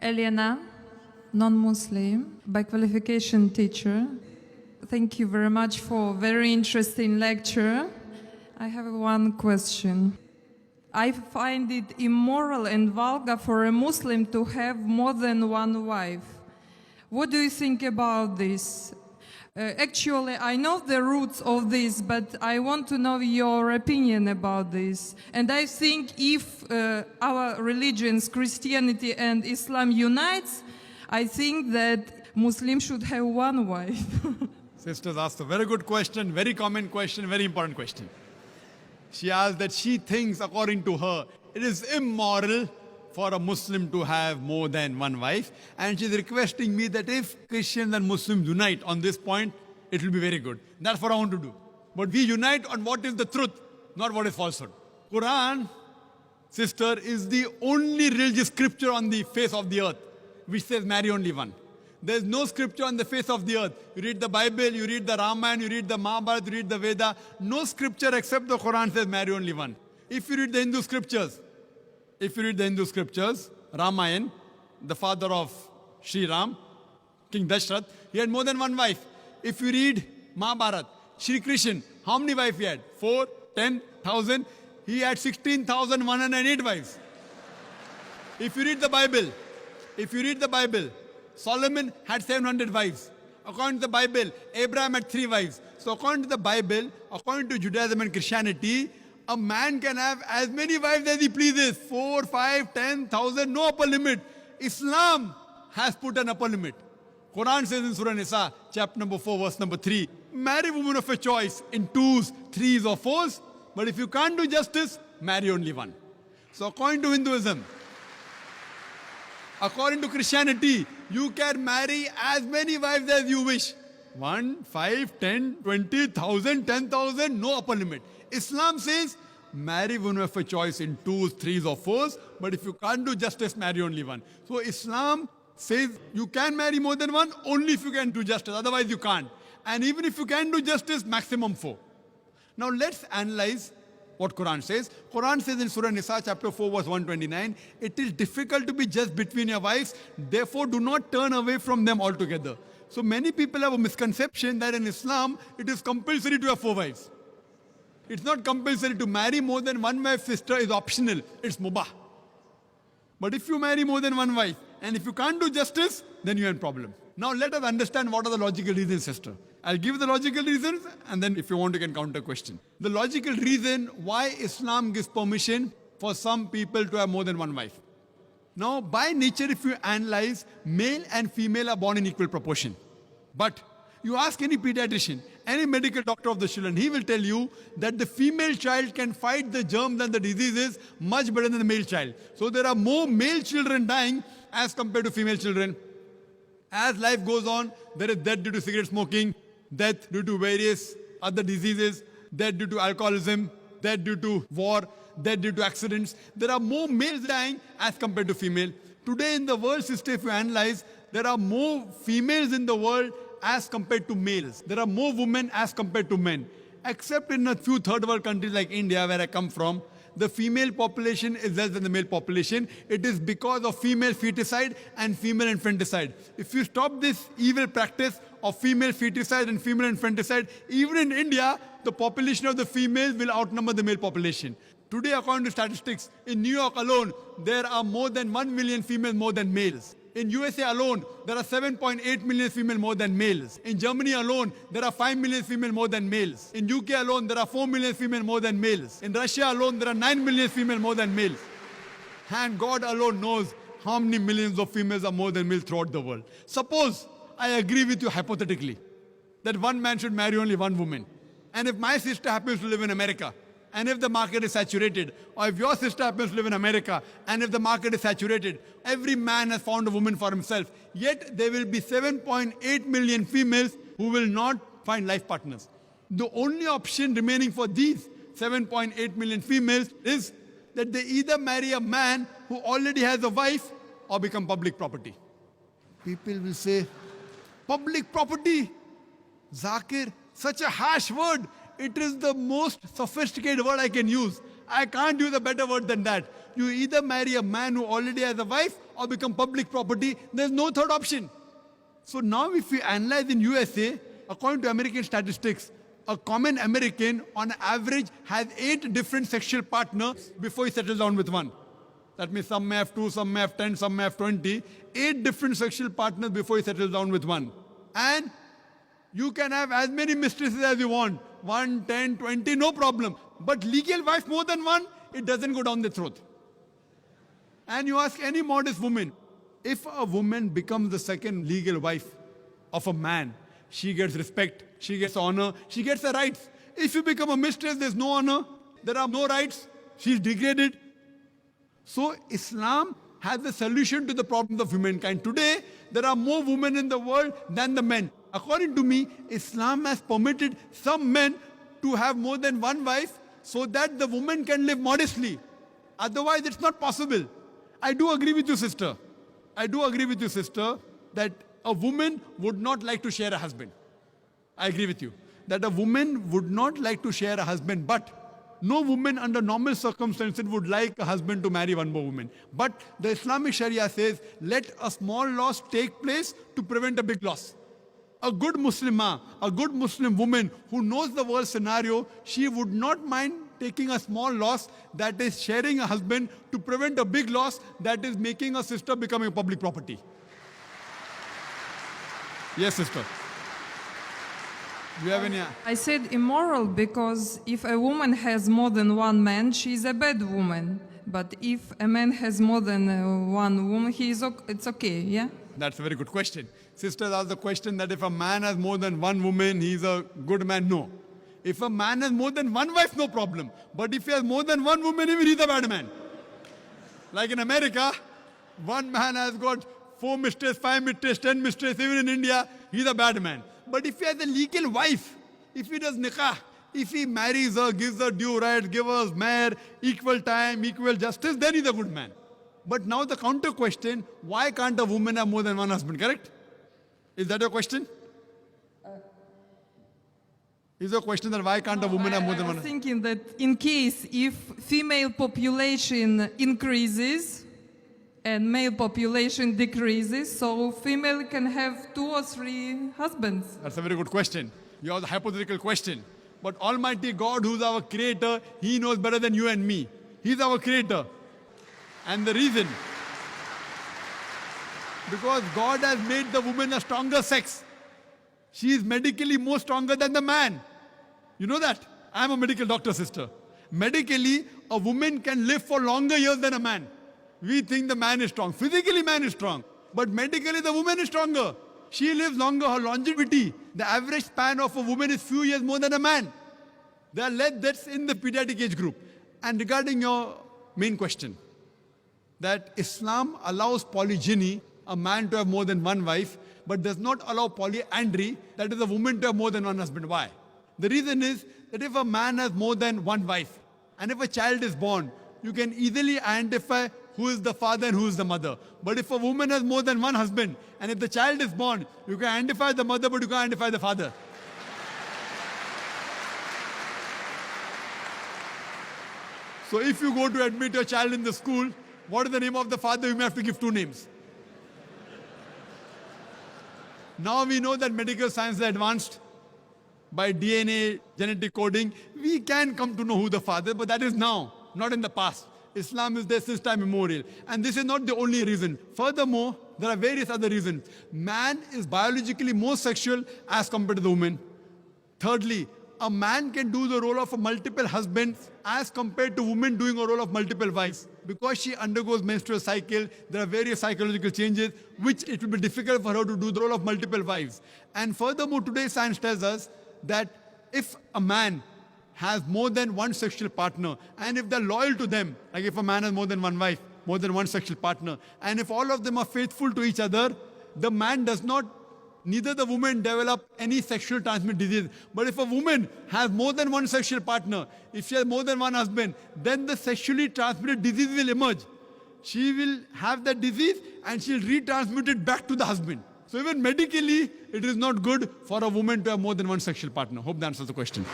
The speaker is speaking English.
Elena, non-Muslim, by qualification teacher. Thank you very much for very interesting lecture. I have one question. I find it immoral and vulgar for a Muslim to have more than one wife. What do you think about this? Actually, I know the roots of this, but I want to know your opinion about this. And I think if our religions, Christianity and Islam unites, I think that Muslims should have one wife. Sisters asked a very good question, very common question, very important question. She asked that she thinks, according to her, it is immoral for a Muslim to have more than one wife. And she's requesting me that if Christians and Muslims unite on this point, it will be very good. That's what I want to do. But we unite on what is the truth, not what is falsehood. Quran, sister, is the only religious scripture on the face of the earth which says marry only one. There is no scripture on the face of the earth. You read the Bible, you read the Ramayana, you read the Mahabharata, you read the Veda. No scripture except the Quran says marry only one. If you read the Hindu scriptures, Ramayana, the father of Sri Ram, King Dashrath, he had more than one wife. If you read Mahabharata, Sri Krishna, how many wives he had? 4, 10,000. He had 16,108 wives. If you read the Bible, Solomon had 700 wives. According to the Bible, Abraham had 3 wives. So according to the Bible, according to Judaism and Christianity, a man can have as many wives as he pleases. 4, 5, 10,000, no upper limit. Islam has put an upper limit. Quran says in Surah Nisa, chapter number 4, verse number 3, marry women of your choice in 2s, 3s or 4s. But if you can't do justice, marry only one. So according to Hinduism, according to Christianity, you can marry as many wives as you wish. 1, 5, 10, 20,000, 10,000, no upper limit. Islam says, marry women of your choice in 2s, 3s or 4s, but if you can't do justice, marry only one. So Islam says you can marry more than one only if you can do justice, otherwise you can't. And even if you can do justice, maximum 4. Now let's analyze what Quran says. Quran says in Surah Nisa chapter 4 verse 129, it is difficult to be just between your wives, therefore do not turn away from them altogether. So many people have a misconception that in Islam, it is compulsory to have 4 wives. It's not compulsory to marry more than one wife, sister, is optional. It's mubah. But if you marry more than one wife, and if you can't do justice, then you have a problem. Now let us understand what are the logical reasons, sister. I'll give the logical reasons, and then if you want, you can counter question. The logical reason why Islam gives permission for some people to have more than one wife. Now, by nature, if you analyze, male and female are born in equal proportion. But you ask any pediatrician, any medical doctor of the children, he will tell you that the female child can fight the germs and the diseases much better than the male child. So there are more male children dying as compared to female children. As life goes on, there is death due to cigarette smoking, death due to various other diseases, death due to alcoholism, death due to war, death due to accidents. There are more males dying as compared to female. Today in the world system, if you analyze, there are more females in the world as compared to males. There are more women as compared to men. Except in a few third world countries like India, where I come from, the female population is less than the male population. It is because of female feticide and female infanticide. If you stop this evil practice of female feticide and female infanticide, even in India, the population of the females will outnumber the male population. Today, according to statistics, in New York alone, there are more than 1 million females more than males. In USA alone, there are 7.8 million females more than males. In Germany alone, there are 5 million females more than males. In UK alone, there are 4 million females more than males. In Russia alone, there are 9 million females more than males. And God alone knows how many millions of females are more than males throughout the world. Suppose I agree with you hypothetically that one man should marry only one woman. And if my sister happens to live in America, and if the market is saturated, or if your sister happens to live in America, and if the market is saturated, every man has found a woman for himself. Yet there will be 7.8 million females who will not find life partners. The only option remaining for these 7.8 million females is that they either marry a man who already has a wife or become public property. People will say, public property? Zakir, such a harsh word. It is the most sophisticated word I can use. I can't use a better word than that. You either marry a man who already has a wife or become public property. There's no third option. So now if we analyze in USA, according to American statistics, a common American on average has 8 different sexual partners before he settles down with one. That means some may have 2, some may have 10, some may have 20. 8 different sexual partners before he settles down with one. And you can have as many mistresses as you want. 1, 10, 20, no problem. But legal wife more than one, it doesn't go down the throat. And you ask any modest woman, if a woman becomes the second legal wife of a man, she gets respect, she gets honor, she gets the rights. If you become a mistress, there's no honor, there are no rights, she's degraded. So Islam has the solution to the problems of humankind. Today, there are more women in the world than the men. According to me, Islam has permitted some men to have more than one wife so that the woman can live modestly. Otherwise, it's not possible. I do agree with you, sister. I do agree with you, sister, that a woman would not like to share a husband. I agree with you. That a woman would not like to share a husband, but no woman under normal circumstances would like a husband to marry one more woman. But the Islamic Sharia says, let a small loss take place to prevent a big loss. A good Muslimah, a good Muslim woman who knows the world scenario, she would not mind taking a small loss, that is sharing a husband, to prevent a big loss, that is making a sister becoming public property. Yes, sister. Do you have any? I said immoral because if a woman has more than one man, she is a bad woman. But if a man has more than one woman, it's okay, yeah? That's a very good question. Sisters asked the question that if a man has more than one woman, he's a good man. No. If a man has more than one wife, no problem. But if he has more than one woman, even he's a bad man. Like in America, one man has got 4 mistresses, 5 mistresses, 10 mistresses. Even in India, he's a bad man. But if he has a legal wife, if he does nikah, if he marries her, gives her due rights, gives her mahr, equal time, equal justice, then he's a good man. But now the counter question, why can't a woman have more than one husband, correct? Is that your question? Is your question that why can't a woman have more than I one was husband? thinking that in case if female population increases and male population decreases, so female can have 2 or 3 husbands. That's a very good question. You have the hypothetical question. But Almighty God, who's our creator, He knows better than you and me. He's our creator. And the reason, because God has made the woman a stronger sex. She is medically more stronger than the man. You know that? I'm a medical doctor, sister. Medically, a woman can live for longer years than a man. We think the man is strong. Physically, man is strong. But medically, the woman is stronger. She lives longer. Her longevity, the average span of a woman is few years more than a man. There are less deaths in the pediatric age group. And regarding your main question, that Islam allows polygyny, a man to have more than one wife, but does not allow polyandry, that is a woman to have more than one husband. Why? The reason is that if a man has more than one wife, and if a child is born, you can easily identify who is the father and who is the mother. But if a woman has more than one husband, and if the child is born, you can identify the mother, but you can't identify the father. So if you go to admit your child in the school, what is the name of the father? You may have to give 2 names. Now we know that medical science is advanced. By DNA, genetic coding, we can come to know who the father is, but that is now, not in the past. Islam is there since time immemorial. And this is not the only reason. Furthermore, there are various other reasons. Man is biologically more sexual as compared to the woman. Thirdly, a man can do the role of a multiple husband as compared to women doing a role of multiple wives. Because she undergoes menstrual cycle, there are various psychological changes which it will be difficult for her to do the role of multiple wives. And furthermore, today's science tells us that if a man has more than one sexual partner, and if they're loyal to them, like if a man has more than one wife, more than one sexual partner, and if all of them are faithful to each other, the man does not, neither the woman develop any sexual transmitted disease. But if a woman has more than one sexual partner, if she has more than one husband, then the sexually transmitted disease will emerge. She will have that disease and she'll retransmit it back to the husband. So even medically, it is not good for a woman to have more than one sexual partner. Hope that answers the question.